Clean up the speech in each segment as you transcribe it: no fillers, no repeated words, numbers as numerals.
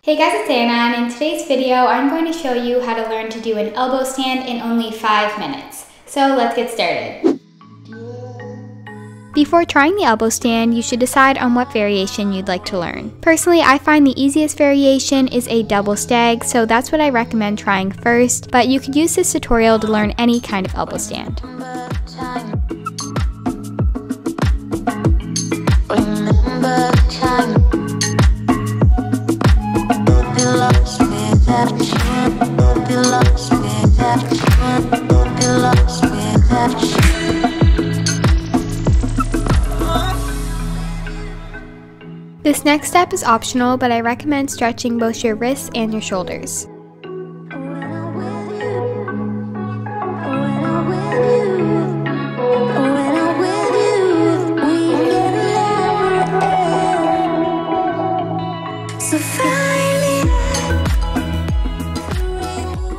Hey guys, it's Anna, and in today's video, I'm going to show you how to learn to do an elbow stand in only 5 minutes. So let's get started. Before trying the elbow stand, you should decide on what variation you'd like to learn. Personally, I find the easiest variation is a double stag, so that's what I recommend trying first, but you could use this tutorial to learn any kind of elbow stand. This next step is optional, but I recommend stretching both your wrists and your shoulders.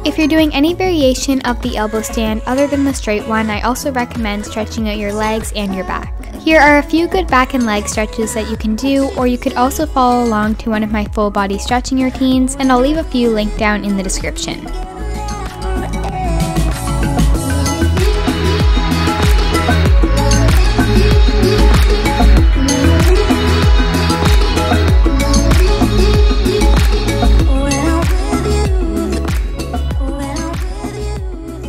If you're doing any variation of the elbow stand other than the straight one, I also recommend stretching out your legs and your back. Here are a few good back and leg stretches that you can do, or you could also follow along to one of my full body stretching routines, and I'll leave a few linked down in the description.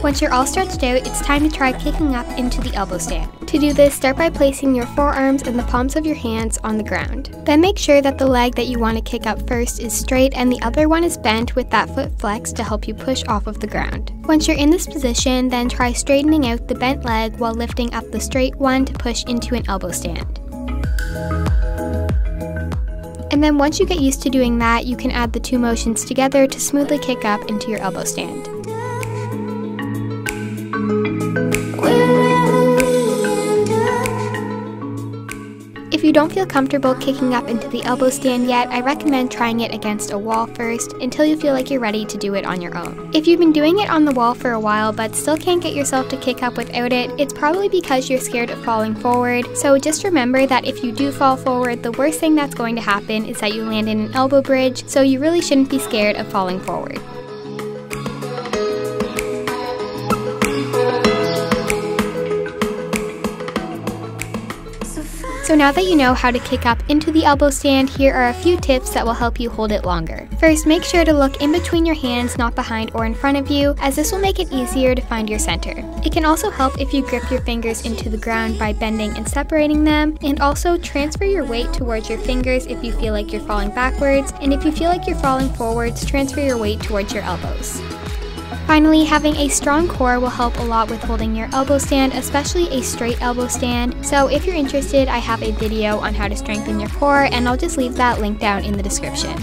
Once you're all stretched out, it's time to try kicking up into the elbow stand. To do this, start by placing your forearms and the palms of your hands on the ground. Then make sure that the leg that you want to kick up first is straight and the other one is bent with that foot flexed to help you push off of the ground. Once you're in this position, then try straightening out the bent leg while lifting up the straight one to push into an elbow stand. And then once you get used to doing that, you can add the two motions together to smoothly kick up into your elbow stand. If you don't feel comfortable kicking up into the elbow stand yet, I recommend trying it against a wall first until you feel like you're ready to do it on your own. If you've been doing it on the wall for a while but still can't get yourself to kick up without it, it's probably because you're scared of falling forward. So just remember that if you do fall forward, the worst thing that's going to happen is that you land in an elbow bridge, so you really shouldn't be scared of falling forward. So now that you know how to kick up into the elbow stand, here are a few tips that will help you hold it longer. First, make sure to look in between your hands, not behind or in front of you, as this will make it easier to find your center. It can also help if you grip your fingers into the ground by bending and separating them, and also transfer your weight towards your fingers if you feel like you're falling backwards, and if you feel like you're falling forwards, transfer your weight towards your elbows. Finally, having a strong core will help a lot with holding your elbow stand, especially a straight elbow stand. So if you're interested, I have a video on how to strengthen your core, and I'll just leave that link down in the description.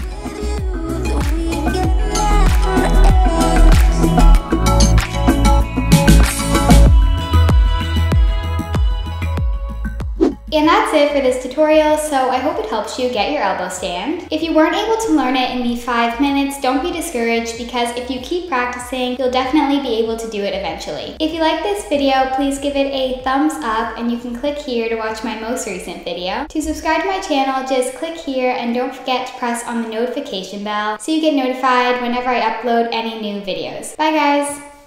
And that's it for this tutorial, so I hope it helps you get your elbow stand. If you weren't able to learn it in the 5 minutes, don't be discouraged, because if you keep practicing, you'll definitely be able to do it eventually. If you like this video, please give it a thumbs up, and you can click here to watch my most recent video. To subscribe to my channel, just click here, and don't forget to press on the notification bell so you get notified whenever I upload any new videos. Bye guys!